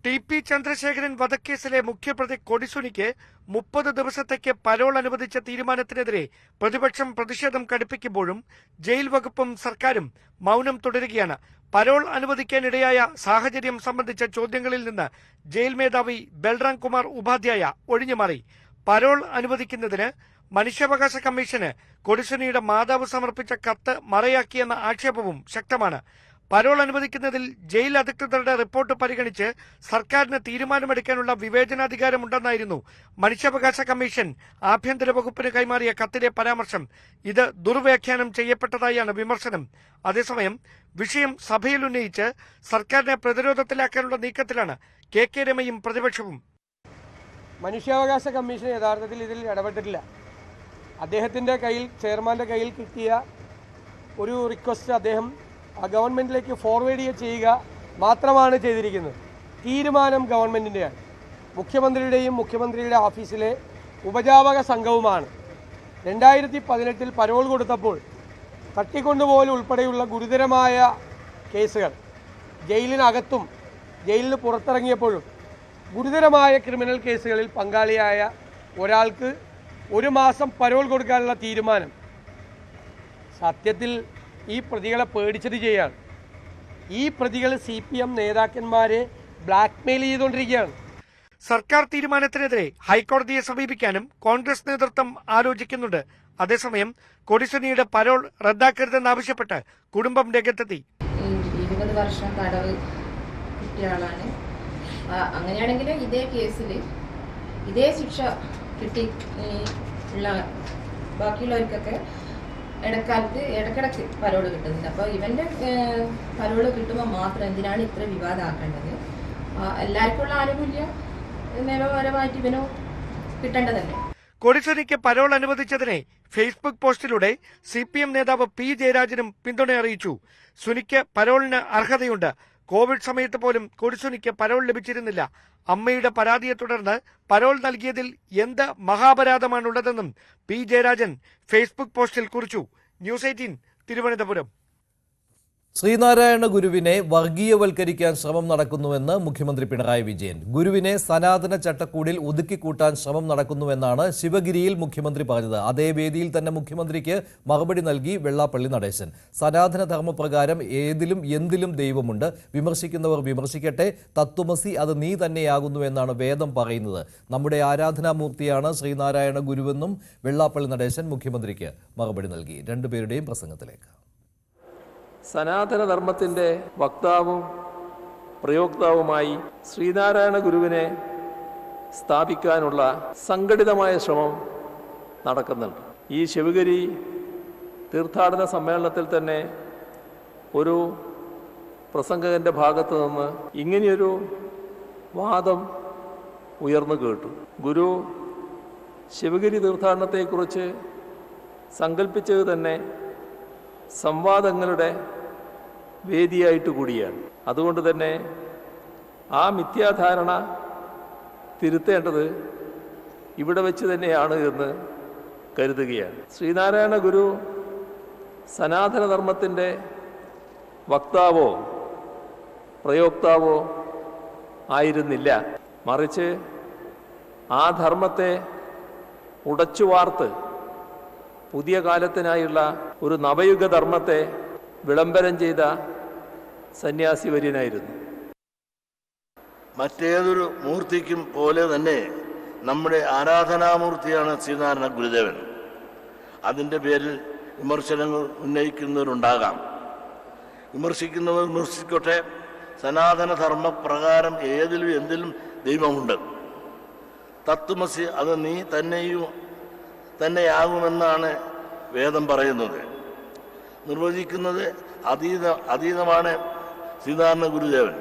TP ചന്ദ്രശേഖരൻ വധക്കേസിലെ മുഖ്യപ്രതി കൊടിസുനിക്ക് 30 ദിവസത്തേക്ക് പരോൾ അനുവദിച്ച തീരുമാനത്തിനെതിരെ പ്രതിപക്ഷം പ്രതിഷേധം കടുപ്പിക്കുമ്പോഴും ജയിൽ വകുപ്പും സർക്കാരും മൗനം തുടരുകയാണ്. പരോൾ അനുവദിക്കാനിടയായ സാഹചര്യം സംബന്ധിച്ച ചോദ്യങ്ങളിൽ നിന്ന് ജയിൽ മേധാവി ബൽറാം കുമാർ ഉപാധ്യായ ഒഴിഞ്ഞുമാറി. പരോൾ അനുവദിക്കുന്നതിന് മനുഷ്യാവകാശ കമ്മീഷന് കൊടിസുനിയുടെ മാതാവ് സമർപ്പിച്ച കത്ത് മറയാക്കിയെന്ന ആക്ഷേപവും ശക്തമാണ്. പരോൾ അനുവദിക്കുന്നതിൽ ജയിൽ അധികൃതരുടെ റിപ്പോർട്ട് പരിഗണിച്ച് സർക്കാരിന് തീരുമാനമെടുക്കാനുള്ള വിവേചനാധികാരമുണ്ടെന്നായിരുന്നു മനുഷ്യാവകാശ കമ്മീഷൻ ആഭ്യന്തര വകുപ്പിന് കൈമാറിയ കത്തിലെ പരാമർശം. ഇത് ദുർവ്യാഖ്യാനം ചെയ്യപ്പെട്ടതായാണ് വിമർശനം. അതേസമയം വിഷയം സഭയിൽ ഉന്നയിച്ച് സർക്കാരിനെ പ്രതിരോധത്തിലാക്കാനുള്ള നീക്കത്തിലാണ് KK രമയും പ്രതിപക്ഷവും. മനുഷ്യാവകാശ കമ്മീഷൻ യഥാർത്ഥത്തിൽ ഇതിൽ ഇടപെട്ടിട്ടില്ല. അദ്ദേഹത്തിൻ്റെ കയ്യിൽ, ചെയർമാൻ്റെ കയ്യിൽ കിട്ടിയ ഒരു റിക്വസ്റ്റ് അദ്ദേഹം ഗവൺമെൻറ്റിലേക്ക് ഫോർവേഡ് ചെയ്യുക മാത്രമാണ് ചെയ്തിരിക്കുന്നത്. തീരുമാനം ഗവൺമെൻറ്റിൻ്റെയാണ്. മുഖ്യമന്ത്രിയുടെയും മുഖ്യമന്ത്രിയുടെ ഓഫീസിലെ ഉപജാപക സംഘവുമാണ് 2018 പരോൾ കൊടുത്തപ്പോൾ തട്ടിക്കൊണ്ടുപോകൽ ഉൾപ്പെടെയുള്ള ഗുരുതരമായ കേസുകൾ ജയിലിനകത്തും ജയിലിന് പുറത്തിറങ്ങിയപ്പോഴും ഗുരുതരമായ ക്രിമിനൽ കേസുകളിൽ പങ്കാളിയായ ഒരാൾക്ക് 1 മാസം പരോൾ കൊടുക്കാനുള്ള തീരുമാനം സത്യത്തിൽ ഈ പ്രതികളെ പേടിച്ചത് ചെയ്യാണ്. ഈ പ്രതികൾ CPM നേതാക്കന്മാരെ ബ്ലാക്ക്മെയിൽ ചെയ്തുകൊണ്ടിരിക്കുകയാണ്. സർക്കാർ തീരുമാനത്തിനെതിരെ ഹൈക്കോടതിയെ സമീപിക്കാനും കോൺഗ്രസ് നേതൃത്വം ആലോചിക്കുന്നുണ്ട്. അതേസമയം കൊടിസുനിയുടെ പരോൾ റദ്ദാക്കരുതെന്നാവശ്യപ്പെട്ട് കുടുംബം രംഗത്തെത്തി. 20 വർഷം തടവ് കിട്ടിയ ആളാണ്. അങ്ങനെയാണെങ്കിൽ ഇതേ കേസിൽ ഇതേ ശിക്ഷ കിട്ടി ഉള്ള ബാക്കിയുള്ളവർക്കൊക്കെ ഇടക്കിടക്ക് പരോള് കിട്ടുന്നുണ്ട്. അപ്പോൾ ഇവന്റെ പരോള് കിട്ടുമ്പോൾ മാത്രം എന്തിനാണ് ഇത്ര വിവാദമാക്കേണ്ടത്? എല്ലാവർക്കും ഉള്ള ആനുകൂല്യം നിയമപരമായിട്ട് ഇവനോ കിട്ടേണ്ടതല്ലേ? കൊടിസുനിക്ക് പരോൾ അനുവദിച്ചതിനെ ഫേസ്ബുക്ക് പോസ്റ്റിലൂടെ CPM നേതാവ് P. ജയരാജനും പിന്തുണ അറിയിച്ചു. സുനിക്ക് പരോളിന് അർഹതയുണ്ട്. കോവിഡ് സമയത്ത് പോലും കൊടിസുനിക്ക് പരോൾ ലഭിച്ചിരുന്നില്ല. അമ്മയുടെ പരാതിയെ തുടർന്ന് പരോൾ നൽകിയതിൽ എന്ത് മഹാപരാധമാണുള്ളതെന്നും പി ജയരാജൻ ഫേസ്ബുക്ക് പോസ്റ്റിൽ കുറിച്ചു. ന്യൂസ് 18 തിരുവനന്തപുരം. ശ്രീനാരായണ ഗുരുവിനെ വർഗീയവൽക്കരിക്കാൻ ശ്രമം നടക്കുന്നുവെന്ന് മുഖ്യമന്ത്രി പിണറായി വിജയൻ. ഗുരുവിനെ സനാതന ചട്ടക്കൂടിൽ ഒതുക്കിക്കൂട്ടാൻ ശ്രമം നടക്കുന്നുവെന്നാണ് ശിവഗിരിയിൽ മുഖ്യമന്ത്രി പറഞ്ഞത്. അതേ വേദിയിൽ തന്നെ മുഖ്യമന്ത്രിക്ക് മറുപടി നൽകി വെള്ളാപ്പള്ളി നടേശൻ. സനാതന ധർമ്മപ്രകാരം ഏതിലും എന്തിലും ദൈവമുണ്ട്, വിമർശിക്കുന്നവർ വിമർശിക്കട്ടെ, തത്വമസി അത് നീ തന്നെയാകുന്നുവെന്നാണ് വേദം പറയുന്നത്. നമ്മുടെ ആരാധനാമൂർത്തിയാണ് ശ്രീനാരായണ ഗുരുവെന്നും വെള്ളാപ്പള്ളി നടേശൻ മുഖ്യമന്ത്രിക്ക് മറുപടി നൽകി. രണ്ടുപേരുടെയും പ്രസംഗത്തിലേക്ക്. സനാതനധർമ്മത്തിൻ്റെ വക്താവും പ്രയോക്താവുമായി ശ്രീനാരായണ ഗുരുവിനെ സ്ഥാപിക്കാനുള്ള സംഘടിതമായ ശ്രമം നടക്കുന്നുണ്ട്. ഈ ശിവഗിരി തീർത്ഥാടന സമ്മേളനത്തിൽ തന്നെ ഒരു പ്രസംഗകൻ്റെ ഭാഗത്തു നിന്ന് ഇങ്ങനെയൊരു വാദം ഉയർന്നു കേട്ടു. ഗുരു ശിവഗിരി തീർത്ഥാടനത്തെക്കുറിച്ച് സങ്കല്പിച്ചത് തന്നെ സംവാദങ്ങളുടെ വേദിയായിട്ട് കൂടിയാണ്. അതുകൊണ്ട് തന്നെ ആ മിഥ്യാധാരണ തിരുത്തേണ്ടത് ഇവിടെ വെച്ച് തന്നെയാണ് എന്ന് കരുതുകയാണ്. ശ്രീനാരായണ ഗുരു സനാതനധർമ്മത്തിൻ്റെ വക്താവോ പ്രയോക്താവോ ആയിരുന്നില്ല. മറിച്ച് ആ ധർമ്മത്തെ ഉടച്ചുവാർത്ത് പുതിയ കാലത്തിനായുള്ള ഒരു നവയുഗ ധർമ്മത്തെ വിളംബരം ചെയ്ത സന്യാസി വര്യനായിരുന്നു. മറ്റേതൊരു മൂർത്തിക്കും പോലെ തന്നെ നമ്മുടെ ആരാധനാമൂർത്തിയാണ് ശ്രീനാരായണ ഗുരുദേവൻ. അതിൻ്റെ പേരിൽ വിമർശനങ്ങൾ ഉന്നയിക്കുന്നവരുണ്ടാകാം. വിമർശിക്കുന്നവർ വിമർശിക്കട്ടെ. സനാതനധർമ്മ പ്രകാരം ഏതിലും എന്തിലും ദൈവമുണ്ട്. തത്വമസി അത് നീ തന്നെയാകുമെന്നാണ് വേദം പറയുന്നത്. നിർവചിക്കുന്നത് അതീതമാണ് ശ്രീനാരായണ ഗുരുദേവൻ.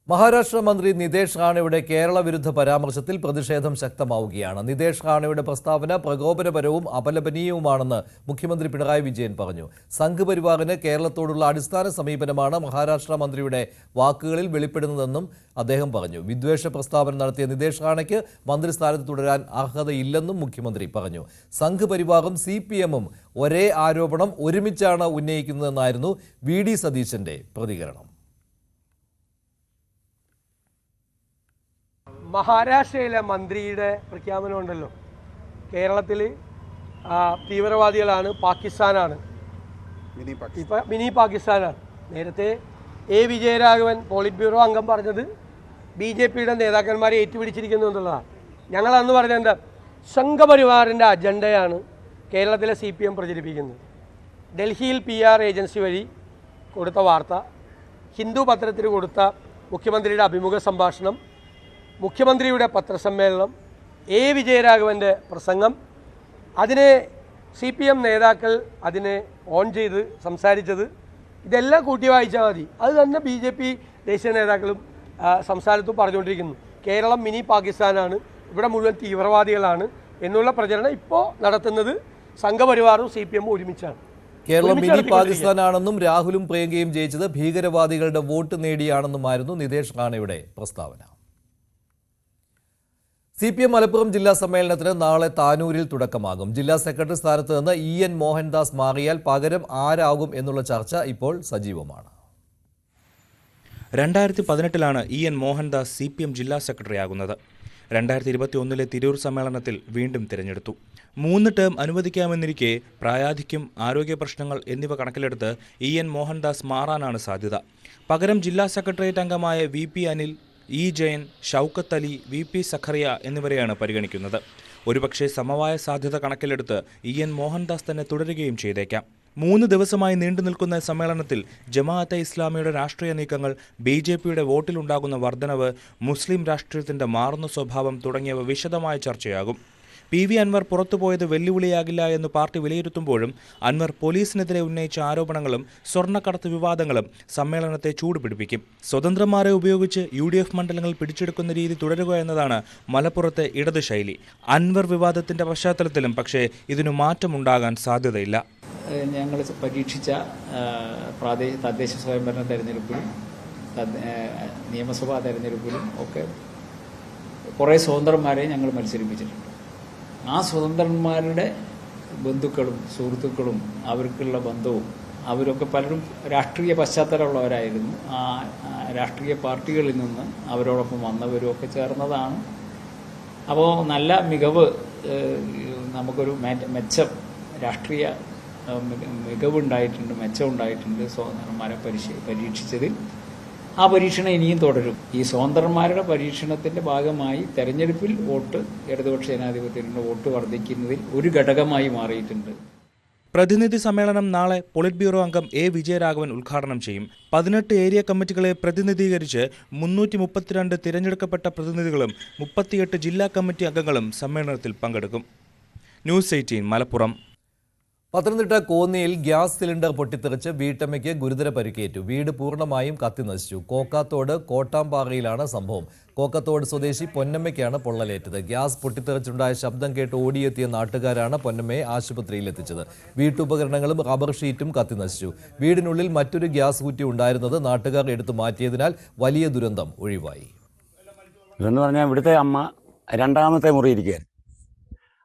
മഹാരാഷ്ട്ര മന്ത്രി നിതേഷ് റാണയുടെ കേരള വിരുദ്ധ പരാമർശത്തിൽ പ്രതിഷേധം ശക്തമാവുകയാണ്. നിതേഷ് റാണയുടെ പ്രസ്താവന പ്രകോപനപരവും അപലപനീയവുമാണെന്ന് മുഖ്യമന്ത്രി പിണറായി വിജയൻ പറഞ്ഞു. സംഘ് പരിവാറിന് കേരളത്തോടുള്ള അടിസ്ഥാന സമീപനമാണ് മഹാരാഷ്ട്ര മന്ത്രിയുടെ വാക്കുകളിൽ വെളിപ്പെടുന്നതെന്നും അദ്ദേഹം പറഞ്ഞു. വിദ്വേഷ പ്രസ്താവന നടത്തിയ നിതേഷ് റാണയ്ക്ക് മന്ത്രിസ്ഥാനത്ത് തുടരാൻ അർഹതയില്ലെന്നും മുഖ്യമന്ത്രി പറഞ്ഞു. സംഘ് പരിവാറും CPM-ഉം ഒരേ ആരോപണം ഒരുമിച്ചാണ് ഉന്നയിക്കുന്നതെന്നായിരുന്നു VD സതീശന്റെ പ്രതികരണം. മഹാരാഷ്ട്രയിലെ മന്ത്രിയുടെ പ്രഖ്യാപനമുണ്ടല്ലോ, കേരളത്തിൽ തീവ്രവാദികളാണ്, പാകിസ്ഥാനാണ്, ഇപ്പം മിനി പാകിസ്ഥാനാണ്. നേരത്തെ A. വിജയരാഘവൻ പോളിറ്റ് ബ്യൂറോ അംഗം പറഞ്ഞത് BJPയുടെ നേതാക്കന്മാരെ ഏറ്റുപിടിച്ചിരിക്കുന്നു എന്നുള്ളതാണ്. ഞങ്ങൾ അന്ന് പറഞ്ഞത് എന്താ, സംഘപരിവാറിൻ്റെ അജണ്ടയാണ് കേരളത്തിലെ CPM പ്രചരിപ്പിക്കുന്നത്. ഡൽഹിയിൽ PR ഏജൻസി വഴി കൊടുത്ത വാർത്ത, ഹിന്ദു പത്രത്തിൽ കൊടുത്ത മുഖ്യമന്ത്രിയുടെ അഭിമുഖ സംഭാഷണം, മുഖ്യമന്ത്രിയുടെ പത്രസമ്മേളനം, A. വിജയരാഘവൻ്റെ പ്രസംഗം, അതിനെ CPM നേതാക്കൾ അതിനെ ഓൺ ചെയ്ത് സംസാരിച്ചത്, ഇതെല്ലാം കൂട്ടി വായിച്ചാൽ മതി. അത് തന്നെ BJP ദേശീയ നേതാക്കളും സംസ്ഥാനത്തും പറഞ്ഞുകൊണ്ടിരിക്കുന്നു. കേരളം മിനി പാകിസ്ഥാനാണ്, ഇവിടെ മുഴുവൻ തീവ്രവാദികളാണ് എന്നുള്ള പ്രചരണം ഇപ്പോൾ നടത്തുന്നത് സംഘപരിവാറും CPM-ഉം ഒരുമിച്ചാണ്. കേരളം മിനി പാകിസ്ഥാനാണെന്നും രാഹുലും പ്രിയങ്കയും ജയിച്ചത് ഭീകരവാദികളുടെ വോട്ട് നേടിയാണെന്നുമായിരുന്നു നിതേഷ് റാണയുടെ പ്രസ്താവന. CPM മലപ്പുറം ജില്ലാ സമ്മേളനത്തിന് നാളെ താനൂരിൽ തുടക്കമാകും. ജില്ലാ സെക്രട്ടറി സ്ഥാനത്ത് നിന്ന് EN മോഹൻദാസ് മാറിയാൽ പകരം ആരാകും എന്നുള്ള ചർച്ച ഇപ്പോൾ സജീവമാണ്. 2018 EN മോഹൻദാസ് CPM ജില്ലാ സെക്രട്ടറി ആകുന്നത്. 2021 തിരൂർ സമ്മേളനത്തിൽ വീണ്ടും തിരഞ്ഞെടുത്തു. 3 ടേം അനുവദിക്കാമെന്നിരിക്കെ പ്രായാധിക്യം, ആരോഗ്യ പ്രശ്നങ്ങൾ എന്നിവ കണക്കിലെടുത്ത് EN മോഹൻദാസ് മാറാനാണ് സാധ്യത. പകരം ജില്ലാ സെക്രട്ടേറിയറ്റ് അംഗമായ VP Anil, E. Jayan, Shoukath Ali, VP Zacharia എന്നിവരെയാണ് പരിഗണിക്കുന്നത്. ഒരുപക്ഷെ സമവായ സാധ്യത കണക്കിലെടുത്ത് EN മോഹൻദാസ് തന്നെ തുടരുകയും ചെയ്തേക്കാം. 3 ദിവസമായി നീണ്ടു നിൽക്കുന്ന സമ്മേളനത്തിൽ ജമാഅത്തെ ഇസ്ലാമിയുടെ രാഷ്ട്രീയ നീക്കങ്ങൾ, BJPയുടെ വോട്ടിലുണ്ടാകുന്ന വർധനവ്, മുസ്ലിം രാഷ്ട്രീയത്തിന്റെ മാറുന്ന സ്വഭാവം തുടങ്ങിയവ വിശദമായ ചർച്ചയാകും. PV അൻവർ പുറത്തുപോയത് വെല്ലുവിളിയാകില്ല എന്ന് പാർട്ടി വിലയിരുത്തുമ്പോഴും അൻവർ പോലീസിനെതിരെ ഉന്നയിച്ച ആരോപണങ്ങളും സ്വർണ്ണക്കടത്ത് വിവാദങ്ങളും സമ്മേളനത്തെ ചൂടുപിടിപ്പിക്കും. സ്വതന്ത്രന്മാരെ ഉപയോഗിച്ച് UDF മണ്ഡലങ്ങൾ പിടിച്ചെടുക്കുന്ന രീതി തുടരുക എന്നതാണ് മലപ്പുറത്തെ ഇടത് ശൈലി. അൻവർ വിവാദത്തിന്റെ പശ്ചാത്തലത്തിലും പക്ഷേ ഇതിനു മാറ്റമുണ്ടാകാൻ സാധ്യതയില്ല. ഞങ്ങൾ പരീക്ഷിച്ച തദ്ദേശ സ്വയംഭരണ തെരഞ്ഞെടുപ്പിലും നിയമസഭാ തെരഞ്ഞെടുപ്പിലും ഒക്കെ കുറേ സ്വതന്ത്രന്മാരെ ഞങ്ങൾ മത്സരിപ്പിച്ചിട്ടുണ്ട്. ആ സ്വതന്ത്രന്മാരുടെ ബന്ധുക്കളും സുഹൃത്തുക്കളും അവർക്കുള്ള ബന്ധവും അവരൊക്കെ പലരും രാഷ്ട്രീയ പശ്ചാത്തലമുള്ളവരായിരുന്നു. ആ രാഷ്ട്രീയ പാർട്ടികളിൽ നിന്ന് അവരോടൊപ്പം വന്നവരും ഒക്കെ ചേർന്നതാണ്. അപ്പോൾ നല്ല മികവ്, നമുക്കൊരു മെച്ചം, രാഷ്ട്രീയ മികവുണ്ടായിട്ടുണ്ട്, മെച്ചമുണ്ടായിട്ടുണ്ട് സ്വതന്ത്രന്മാരെ പരീക്ഷിച്ചതിൽ. ആ പരീക്ഷണം ഇനിയും തുടരും. ഈ സ്വതന്ത്രന്മാരുടെ പരീക്ഷണത്തിൻ്റെ ഭാഗമായി തെരഞ്ഞെടുപ്പിൽ വോട്ട്, ഇടതുപക്ഷ ജനാധിപത്യത്തിൻ്റെ വോട്ട് വർദ്ധിക്കുന്നതിൽ ഒരു ഘടകമായി മാറിയിട്ടുണ്ട്. പ്രതിനിധി സമ്മേളനം നാളെ പോളിറ്റ് ബ്യൂറോ അംഗം A. വിജയരാഘവൻ ഉദ്ഘാടനം ചെയ്യും. 18 ഏരിയ കമ്മിറ്റികളെ പ്രതിനിധീകരിച്ച് 332 തിരഞ്ഞെടുക്കപ്പെട്ട പ്രതിനിധികളും 38 ജില്ലാ കമ്മിറ്റി അംഗങ്ങളും സമ്മേളനത്തിൽ പങ്കെടുക്കും. ന്യൂസ് 18 മലപ്പുറം. പത്തനംതിട്ട കോന്നിയിൽ ഗ്യാസ് സിലിണ്ടർ പൊട്ടിത്തെറിച്ച് വീട്ടമ്മയ്ക്ക് ഗുരുതര പരിക്കേറ്റു. വീട് പൂർണ്ണമായും കത്തിനശിച്ചു. കോക്കാത്തോട് കോട്ടാമ്പാറയിലാണ് സംഭവം. കോക്കത്തോട് സ്വദേശി പൊന്നമ്മയ്ക്കാണ് പൊള്ളലേറ്റത്. ഗ്യാസ് പൊട്ടിത്തെറിച്ചുണ്ടായ ശബ്ദം കേട്ട് ഓടിയെത്തിയ നാട്ടുകാരാണ് പൊന്നമ്മയെ ആശുപത്രിയിൽ എത്തിച്ചത്. വീട്ടുപകരണങ്ങളും റബ്ബർ ഷീറ്റും കത്തിനശിച്ചു. വീടിനുള്ളിൽ മറ്റൊരു ഗ്യാസ് കുറ്റി ഉണ്ടായിരുന്നത് നാട്ടുകാർ എടുത്തു മാറ്റിയതിനാൽ വലിയ ദുരന്തം ഒഴിവായി. ഇതെന്ന് പറഞ്ഞാൽ ഇവിടുത്തെ അമ്മ രണ്ടാമത്തെ മുറി ഇരിക്കുകയായിരുന്നു.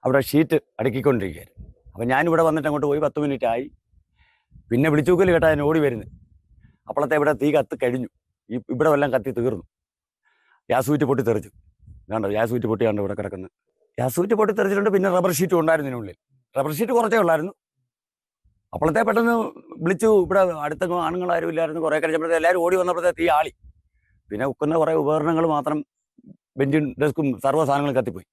അവിടെ ഷീറ്റ് അടുക്കിക്കൊണ്ടിരിക്കുകയായിരുന്നു. അപ്പോൾ ഞാനിവിടെ വന്നിട്ട് അങ്ങോട്ട് പോയി 10 മിനിറ്റ് ആയി. പിന്നെ വിളിച്ചൂക്കൽ കേട്ടാൽ ഞാൻ ഓടി വരുന്നത്. അപ്പോഴത്തെ ഇവിടെ തീ കത്ത് കഴിഞ്ഞു. ഇവിടെ എല്ലാം കത്തി തീർന്നു. ഗ്യാസ് കുറ്റി പൊട്ടി തെറിച്ചു. കണ്ടോ, ഗ്യാസ് കുറ്റി പൊട്ടിയാണ്ട് ഇവിടെ കിടക്കുന്നത്. ഗ്യാസ് കുറ്റി പൊട്ടി തെറിച്ചിട്ടുണ്ട്. പിന്നെ റബ്ബർ ഷീറ്റും ഉണ്ടായിരുന്നു ഇതിനുള്ളിൽ. റബ്ബർ ഷീറ്റ് കുറച്ചേ ഉള്ളായിരുന്നു. അപ്പോഴത്തെ പെട്ടെന്ന് വിളിച്ചു. ഇവിടെ അടുത്ത ആണുങ്ങളാരും ഇല്ലായിരുന്നു. കുറേ കഴിച്ചപ്പോഴത്തെ എല്ലാവരും ഓടി വന്നപ്പോഴത്തെ തീ ആളി. പിന്നെ ഉക്കുന്ന കുറേ ഉപകരണങ്ങൾ മാത്രം, ബെഞ്ചും ഡെസ്കും സർവ്വ സാധനങ്ങളും കത്തിപ്പോയി.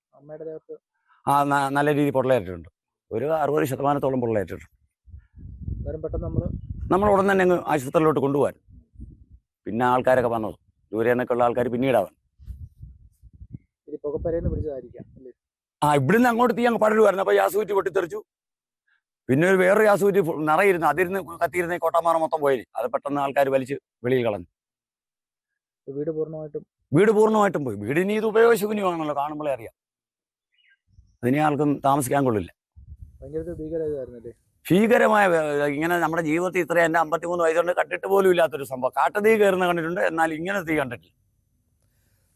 നല്ല രീതിയിൽ പൊള്ളലേറ്റിട്ടുണ്ട്. ഒരു 60% പൊള്ളലേറ്റിട്ടുണ്ട്. നമ്മൾ ഉടൻ തന്നെ അങ്ങ് ആശുപത്രിയിലോട്ട് കൊണ്ടുപോകാൻ. പിന്നെ ആൾക്കാരൊക്കെ വന്നത് ദൂരെ നിന്നൊക്കെ ഉള്ള ആൾക്കാർ പിന്നീടാവാൻ. ഇവിടുന്ന് അങ്ങോട്ട് തീ അങ്ങ് പടരുമായിരുന്നു. അപ്പോൾ ഗ്യാസ് കുറ്റി പൊട്ടിത്തെറിച്ചു. പിന്നെ ഒരു വേറൊരു ഗ്യാസ് കുറ്റി നിറയിരുന്നു. അതിരുന്ന് കത്തിയിരുന്ന കോട്ടാമാറ മൊത്തം പോയി. അത് പെട്ടെന്ന് ആൾക്കാർ വലിച്ച് വെളിയിൽ കളഞ്ഞു. വീട് പൂർണ്ണമായിട്ടും പോയി. വീടിന് ഇത് ഉപയോഗശൂന്യമാണല്ലോ, കാണുമ്പോഴേ അറിയാം. അതിനെ ആൾക്കും താമസിക്കാൻ കൊള്ളില്ല. ഭീകരമായ, ഇങ്ങനെ നമ്മുടെ ജീവിതത്തിൽ ഇത്രയും, എൻ്റെ 53 വയസ്സുകൊണ്ട് കണ്ടിട്ട് പോലും ഇല്ലാത്തൊരു സംഭവം. കാട്ടുതീ കയറുന്ന കണ്ടിട്ടുണ്ട്, എന്നാൽ ഇങ്ങനെ തീ കണ്ടിട്ടില്ല.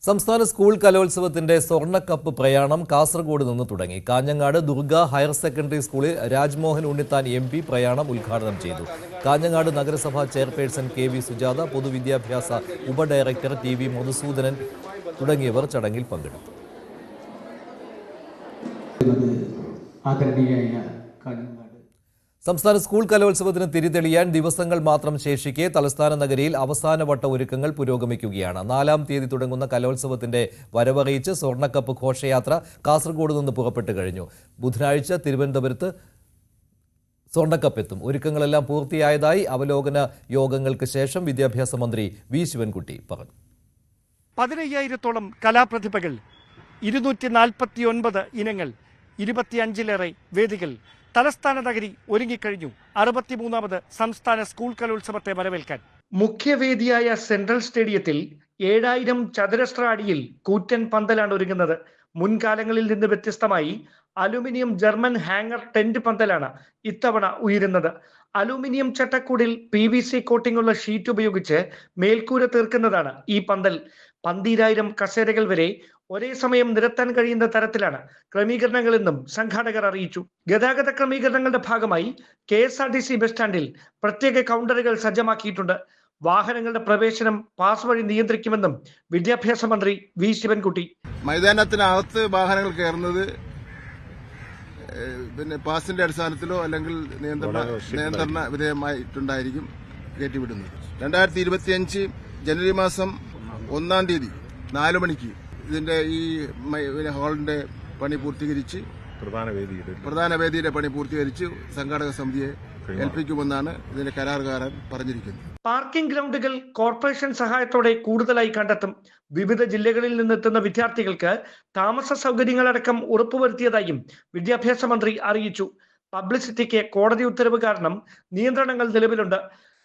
സംസ്ഥാന സ്കൂൾ കലോത്സവത്തിന്റെ സ്വർണ്ണക്കപ്പ് പ്രയാണം കാസർഗോഡ് നിന്ന് തുടങ്ങി. കാഞ്ഞങ്ങാട് ദുർഗ ഹയർ സെക്കൻഡറി സ്കൂളിൽ രാജ്മോഹൻ ഉണ്ണിത്താൻ MP പ്രയാണം ഉദ്ഘാടനം ചെയ്തു. കാഞ്ഞങ്ങാട് നഗരസഭാ ചെയർപേഴ്സൺ KV സുജാത, പൊതുവിദ്യാഭ്യാസ ഉപഡയറക്ടർ TV മധുസൂദനൻ തുടങ്ങിയവർ ചടങ്ങിൽ പങ്കെടുത്തു. സംസ്ഥാന സ്കൂൾ കലോത്സവത്തിന് തിരിതെളിയാൻ ദിവസങ്ങൾ മാത്രം ശേഷിക്കെ തലസ്ഥാന നഗരിയിൽ അവസാനവട്ട ഒരുക്കങ്ങൾ പുരോഗമിക്കുകയാണ്. 4-ാം തീയതി തുടങ്ങുന്ന കലോത്സവത്തിന്റെ വരവറിയിച്ച് സ്വർണ്ണക്കപ്പ് ഘോഷയാത്ര കാസർഗോഡ് നിന്ന് പുറപ്പെട്ടു കഴിഞ്ഞു. ബുധനാഴ്ച തിരുവനന്തപുരത്ത് സ്വർണ്ണക്കപ്പ് എത്തും. ഒരുക്കങ്ങളെല്ലാം പൂർത്തിയായതായി അവലോകന യോഗങ്ങൾക്ക് ശേഷം വിദ്യാഭ്യാസ മന്ത്രി V. ശിവൻകുട്ടി പറഞ്ഞു. 15,000-ഓളം കലാപ്രതിഭകൾ, 249 ഇനങ്ങൾ, 25-ലേറെ വേദികൾ. തലസ്ഥാന നഗരി ഒരുങ്ങിക്കഴിഞ്ഞു 63ാമത് സംസ്ഥാന സ്കൂൾ കലോത്സവത്തെ വരവേൽക്കാൻ. മുഖ്യവേദിയായ സെൻട്രൽ സ്റ്റേഡിയത്തിൽ 7000 ചതുരശ്ര അടിയിൽ കൂറ്റൻ പന്തലാണ് ഒരുങ്ങുന്നത്. മുൻകാലങ്ങളിൽ നിന്ന് വ്യത്യസ്തമായി അലുമിനിയം ജർമ്മൻ ഹാങ്ങർ ടെന്റ് പന്തലാണ് ഇത്തവണ ഉയരുന്നത്. അലുമിനിയം ചട്ടക്കൂടിൽ PVC കോട്ടിംഗ് ഉള്ള ഷീറ്റ് ഉപയോഗിച്ച് മേൽക്കൂര തീർക്കുന്നതാണ് ഈ പന്തൽ. 12,000 കസേരകൾ വരെ ഒരേ സമയം നിരത്താൻ കഴിയുന്ന തരത്തിലാണ് ക്രമീകരണങ്ങളെന്നും സംഘാടകർ അറിയിച്ചു. ഗതാഗത ക്രമീകരണങ്ങളുടെ ഭാഗമായി KSRTC ബസ് സ്റ്റാൻഡിൽ പ്രത്യേക കൗണ്ടറുകൾ സജ്ജമാക്കിയിട്ടുണ്ട്. വാഹനങ്ങളുടെ പ്രവേശനം പാസ് വഴി നിയന്ത്രിക്കുമെന്നും വിദ്യാഭ്യാസ മന്ത്രി V. ശിവൻകുട്ടി. മൈതാനത്തിനകത്ത് വാഹനങ്ങൾ കയറുന്നത് പിന്നെ പാസിന്റെ അടിസ്ഥാനത്തിലോ അല്ലെങ്കിൽ നിയന്ത്രണ വിധേയമായിട്ടുണ്ടായിരിക്കും കയറ്റിവിടുന്നത്. 2025 ജനുവരി മാസം 1-ാം തീയതി 4 മണിക്ക് ഇതിന്റെ ഈ ഹാളിന്റെ പണി പൂർത്തീകരിച്ച്, പ്രധാന വേദിയുടെ പണി പൂർത്തീകരിച്ച് സംഘാടക സമിതിയെ ഏൽപ്പിക്കുമെന്നാണ് ഇതിന്റെ കരാറുകാരൻ പറഞ്ഞിരിക്കുന്നത്. പാർക്കിംഗ് ഗ്രൗണ്ടുകൾ കോർപ്പറേഷൻ സഹായത്തോടെ കൂടുതലായി കണ്ടെത്തും. വിവിധ ജില്ലകളിൽ നിന്നെത്തുന്ന വിദ്യാർത്ഥികൾക്ക് താമസ സൗകര്യങ്ങളടക്കം ഉറപ്പുവരുത്തിയതായും വിദ്യാഭ്യാസ മന്ത്രി അറിയിച്ചു. പബ്ലിസിറ്റിക്ക് കോടതി ഉത്തരവ് കാരണം നിയന്ത്രണങ്ങൾ നിലവിലുണ്ട്.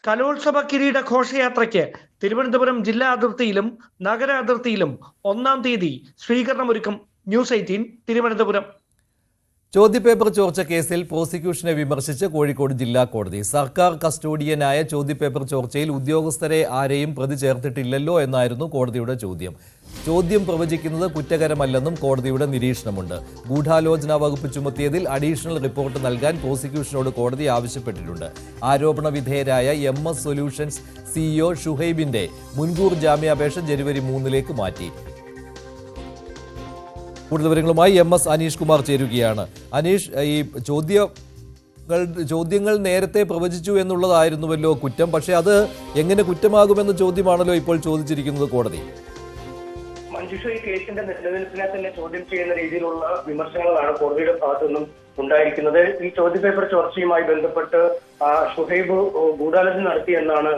കലോത്സവ കിരീട ഘോഷയാത്രയ്ക്ക് തിരുവനന്തപുരം ജില്ലാ അതിർത്തിയിലും നഗര അതിർത്തിയിലും 1-ാം തീയതി സ്വീകരണമൊരുക്കും. ന്യൂസ് 18 തിരുവനന്തപുരം. ചോദ്യപേപ്പർ ചോർച്ച കേസിൽ പ്രോസിക്യൂഷനെ വിമർശിച്ച് കോഴിക്കോട് ജില്ലാ കോടതി. സർക്കാർ കസ്റ്റോഡിയനായ ചോദ്യപേപ്പർ ചോർച്ചയിൽ ഉദ്യോഗസ്ഥരെ ആരെയും പ്രതി ചേർത്തിട്ടില്ലല്ലോ എന്നായിരുന്നു കോടതിയുടെ ചോദ്യം. ചോദ്യം പ്രവചിക്കുന്നത് കുറ്റകരമല്ലെന്നും കോടതിയുടെ നിരീക്ഷണമുണ്ട്. ഗൂഢാലോചന വകുപ്പ് ചുമത്തിയതിൽ അഡീഷണൽ റിപ്പോർട്ട് നൽകാൻ പ്രോസിക്യൂഷനോട് കോടതി ആവശ്യപ്പെട്ടിട്ടുണ്ട്. ആരോപണ വിധേയരായ MS സൊല്യൂഷൻസ് CEO ഷുഹൈബിന്റെ മുൻകൂർ ജാമ്യാപേക്ഷ ജനുവരി 3 മാറ്റി. കൂടുതൽ വിവരങ്ങളുമായി MS അനീഷ് കുമാർ ചേരുകയാണ്. അനീഷ്, ഈ ചോദ്യങ്ങൾ നേരത്തെ പ്രവചിച്ചു എന്നുള്ളതായിരുന്നുവല്ലോ കുറ്റം. പക്ഷേ അത് എങ്ങനെ കുറ്റമാകുമെന്ന ചോദ്യമാണല്ലോ ഇപ്പോൾ ചോദിച്ചിരിക്കുന്നത് കോടതി. മഞ്ജുഷ, ഈ കേസിന്റെ നിലനിൽപ്പിനെ തന്നെ ചോദ്യം ചെയ്യുന്ന രീതിയിലുള്ള വിമർശനങ്ങളാണ് കോടതിയുടെ ഭാഗത്തു നിന്നും ഉണ്ടായിരിക്കുന്നത്. ഈ ചോദ്യപേപ്പർ ചോർച്ചയുമായി ബന്ധപ്പെട്ട് ഷുഹൈബ് ഗൂഢാലോചന നടത്തിയെന്നാണ്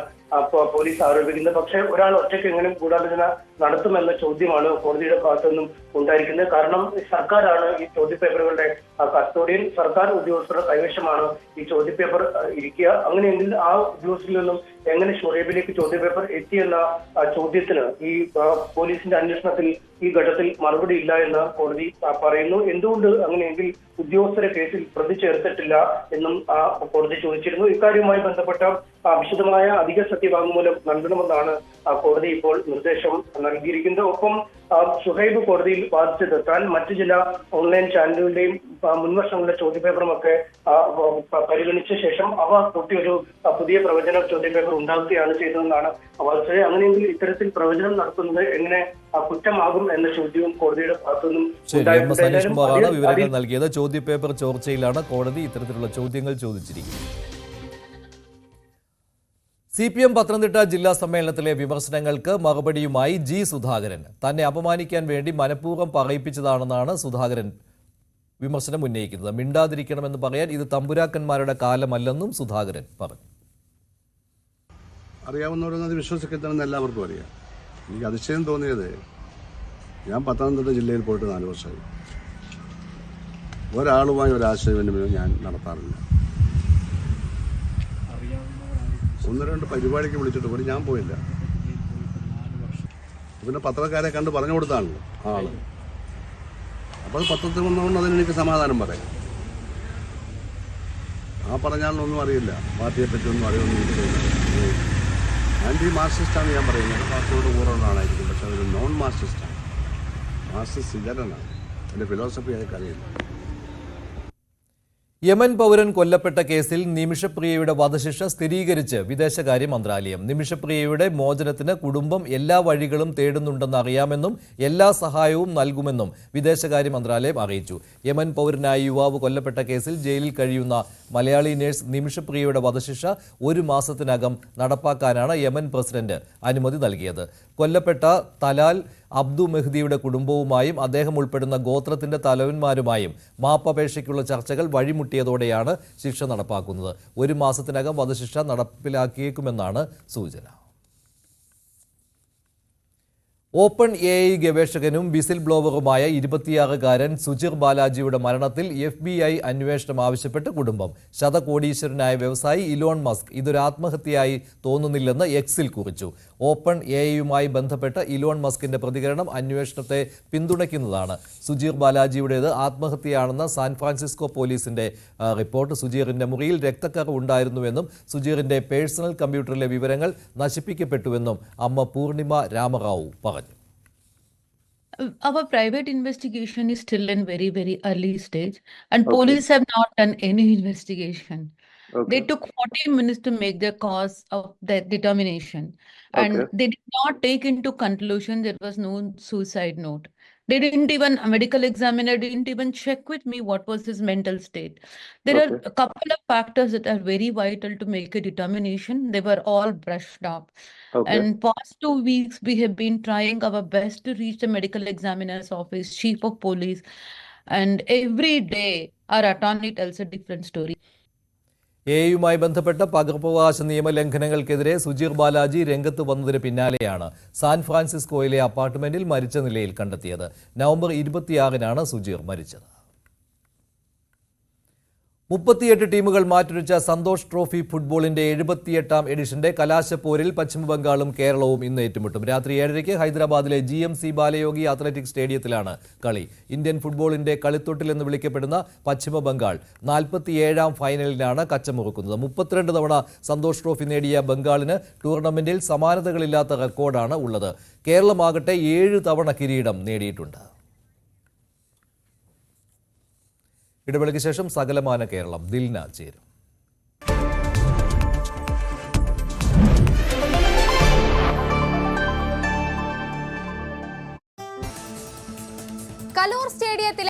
പോലീസ് ആരോപിക്കുന്നത്. പക്ഷേ ഒരാൾ ഒറ്റയ്ക്ക് എങ്ങനെ ഗൂഢാലോചന നടത്തുമെന്ന ചോദ്യമാണ് കോടതിയുടെ ഭാഗത്തു നിന്നും ഉണ്ടായിരിക്കുന്നത്. കാരണം സർക്കാരാണ് ഈ ചോദ്യപേപ്പറുകളുടെ കസ്റ്റോഡിയൻ. സർക്കാർ ഉദ്യോഗസ്ഥരുടെ കൈവശമാണ് ഈ ചോദ്യപേപ്പർ ഇരിക്കുക. അങ്ങനെയെങ്കിൽ ആ ഉദ്യോഗസ്ഥരിൽ നിന്നും എങ്ങനെ ഷുഹൈബിലേക്ക് ചോദ്യപേപ്പർ എത്തിയെന്ന ചോദ്യത്തിന് ഈ പോലീസിന്റെ അന്വേഷണത്തിൽ ഈ ഘട്ടത്തിൽ മറുപടി ഇല്ല എന്ന് കോടതി പറയുന്നു. എന്തുകൊണ്ട് അങ്ങനെയെങ്കിൽ ഉദ്യോഗസ്ഥരെ കേസിൽ പ്രതി ചേർത്തിട്ടില്ല എന്നും കോടതി ചോദിച്ചിരുന്നു. ഇക്കാര്യവുമായി ബന്ധപ്പെട്ട വിശദമായ അധിക സത്യവാങ്മൂലം നൽകണമെന്നാണ് കോടതി ഇപ്പോൾ നിർദ്ദേശം നൽകിയിരിക്കുന്നത്. ഒപ്പം ഷുഹൈബ് കോടതിയിൽ വാദിച്ചത് താൻ മറ്റു ചില ഓൺലൈൻ ചാനലുകളുടെയും മുൻവർഷങ്ങളുടെ ചോദ്യപേപ്പറുമൊക്കെ പരിഗണിച്ച ശേഷം അവ കൂട്ടിയൊരു പുതിയ പ്രവചന ചോദ്യപേപ്പർ ഉണ്ടാക്കുകയാണ് ചെയ്തതെന്നാണ് വാദിച്ചത്. അങ്ങനെയെങ്കിൽ ഇത്തരത്തിൽ പ്രവചനം നടത്തുന്നത് എങ്ങനെ കുറ്റമാകും എന്ന ചോദ്യവും കോടതിയുടെ ഭാഗത്തുനിന്നും വിവരങ്ങൾ നൽകിയത്. ചോദ്യപേപ്പർ ചോർച്ചയിലാണ് കോടതി ഇത്തരത്തിലുള്ള ചോദ്യങ്ങൾ ചോദിച്ചിരിക്കുന്നത്. CPM പത്തനംതിട്ട ജില്ലാ സമ്മേളനത്തിലെ വിമർശനങ്ങൾക്ക് മറുപടിയുമായി G. സുധാകരൻ. തന്നെ അപമാനിക്കാൻ വേണ്ടി മനഃപൂർവ്വം പറയിപ്പിച്ചതാണെന്നാണ് സുധാകരൻ വിമർശനം ഉന്നയിക്കുന്നത്. മിണ്ടാതിരിക്കണമെന്ന് പറയാൻ ഇത് തമ്പുരാക്കന്മാരുടെ കാലമല്ലെന്നും സുധാകരൻ പറഞ്ഞു. അറിയാവുന്നവരൊന്നും വിശ്വസിക്കണമെന്ന് എല്ലാവർക്കും അറിയാം. എനിക്ക് അതിശയം തോന്നിയത്, ഞാൻ പത്തനംതിട്ട ജില്ലയിൽ പോയിട്ട് 4 വർഷമായി. ഒരാളുമായി ഒരു ആശയവിനിമയം ഞാൻ നടത്താറില്ല. 1-2 പരിപാടിക്ക് വിളിച്ചിട്ട് പോലും ഞാൻ പോയില്ല. പിന്നെ പത്രക്കാരെ കണ്ട് പറഞ്ഞു കൊടുത്താണല്ലോ ആള്. അപ്പോൾ പത്രത്തിൽ വന്നുകൊണ്ട് അതിനെനിക്ക് സമാധാനം പറയാം. പറഞ്ഞാലൊന്നും അറിയില്ല, പാർട്ടിയെ പറ്റിയൊന്നും അറിയൊന്നും. ആൻറ്റി മാർക്സിസ്റ്റാണ് ഞാൻ പറയുന്നത്. പാർട്ടിയോട് കൂറുള്ള ആളായിരിക്കും, പക്ഷെ അതൊരു നോൺ മാർക്സിസ്റ്റാണ്. മാർക്സിസ്റ്റ് സിഗരനാണ്. എൻ്റെ ഫിലോസഫി അയാൾക്ക് അറിയില്ല. യമൻ പൗരൻ കൊല്ലപ്പെട്ട കേസിൽ നിമിഷപ്രിയയുടെ വധശിക്ഷ സ്ഥിരീകരിച്ച് വിദേശകാര്യ മന്ത്രാലയം. നിമിഷപ്രിയയുടെ മോചനത്തിന് കുടുംബം എല്ലാ വഴികളും തേടുന്നുണ്ടെന്ന് അറിയാമെന്നും എല്ലാ സഹായവും നൽകുമെന്നും വിദേശകാര്യ മന്ത്രാലയം അറിയിച്ചു. യമൻ പൗരനായ യുവാവ് കൊല്ലപ്പെട്ട കേസിൽ ജയിലിൽ കഴിയുന്ന മലയാളി നേഴ്സ് നിമിഷപ്രിയയുടെ വധശിക്ഷ 1 മാസത്തിനകം നടപ്പാക്കാനാണ് യമൻ പ്രസിഡന്റ് അനുമതി നൽകിയത്. കൊല്ലപ്പെട്ട തലാൽ അബ്ദു മെഹ്ദിയുടെ കുടുംബവുമായും അദ്ദേഹം ഉൾപ്പെടുന്ന ഗോത്രത്തിന്റെ തലവന്മാരുമായും മാപ്പപേക്ഷയ്ക്കുള്ള ചർച്ചകൾ വഴിമുട്ടിയതോടെയാണ് ശിക്ഷ നടപ്പാക്കുന്നത്. 1 മാസത്തിനകം വധശിക്ഷ നടപ്പിലാക്കിയേക്കുമെന്നാണ് സൂചന. ഓപ്പൺ AI ഗവേഷകനും വിസിൽ ബ്ലോവറുമായ 26-കാരൻ സുജിർ ബാലാജിയുടെ മരണത്തിൽ FBI അന്വേഷണം ആവശ്യപ്പെട്ട് കുടുംബം. ശതകോടീശ്വരനായ വ്യവസായി ഇലോൺ മസ്ക് ഇതൊരു ആത്മഹത്യയായി തോന്നുന്നില്ലെന്ന് Xൽ കുറിച്ചു. ഓപ്പൺ AIയുമായി ബന്ധപ്പെട്ട ഇലോൺ മസ്കിന്റെ പ്രതികരണം അന്വേഷണത്തെ പിന്തുണയ്ക്കുന്നതാണ്. സുജീർ ബാലാജിയുടേത് ആത്മഹത്യയാണെന്ന സാൻ ഫ്രാൻസിസ്കോ പോലീസിന്റെ റിപ്പോർട്ട്. സുജീറിന്റെ മുറിയിൽ രക്തക്കറ ഉണ്ടായിരുന്നുവെന്നും സുജീറിന്റെ പേഴ്സണൽ കമ്പ്യൂട്ടറിലെ വിവരങ്ങൾ നശിപ്പിക്കപ്പെട്ടുവെന്നും അമ്മ പൂർണിമ രാമറാവു പറഞ്ഞു. Our private investigation is still in very early stage, and police have not done any investigation. They took 14 minutes to make their cause of their determination, and they did not take into conclusion there was no suicide note. They didn't even, a medical examiner didn't even check with me what was his mental state. There are a couple of factors that are very vital to make a determination. They were all brushed off. And past 2 weeks, we have been trying our best to reach the medical examiner's office, chief of police, and every day our attorney tells a different story. എയുമായി ബന്ധപ്പെട്ട പകർപ്പവകാശ നിയമലംഘനങ്ങൾക്കെതിരെ സുജീർ ബാലാജി രംഗത്ത് വന്നതിന് പിന്നാലെയാണ് San ഫ്രാൻസിസ്കോയിലെ അപ്പാർട്ട്മെന്റിൽ മരിച്ച നിലയിൽ കണ്ടെത്തിയത്. November 26-നാണ് Sujeer മരിച്ചത്. 38 ടീമുകൾ മാറ്റുരച്ച സന്തോഷ് ട്രോഫി ഫുട്ബോളിന്റെ 78ാം എഡിഷന്റെ കലാശപ്പോരിൽ പശ്ചിമബംഗാളും കേരളവും ഇന്ന് ഏറ്റുമുട്ടും. രാത്രി 7:30 ഹൈദരാബാദിലെ GMC ബാലയോഗി അത്ലറ്റിക് സ്റ്റേഡിയത്തിലാണ് കളി. ഇന്ത്യൻ ഫുട്ബോളിന്റെ കളിത്തൊട്ടിൽ എന്ന് വിളിക്കപ്പെടുന്ന പശ്ചിമബംഗാൾ 47ാം ഫൈനലിനാണ് കച്ചമുറുക്കുന്നത്. 32 തവണ സന്തോഷ് ട്രോഫി നേടിയ ബംഗാളിന് ടൂർണമെന്റിൽ സമാനതകളില്ലാത്ത റെക്കോർഡാണ് ഉള്ളത്. കേരളമാകട്ടെ 7 തവണ കിരീടം നേടിയിട്ടുണ്ട്. ഇടവേളയ്ക്ക് ശേഷം സകലമാന കേരളം ദിൽന ചേരും. കലൂർ സ്റ്റേഡിയത്തിൽ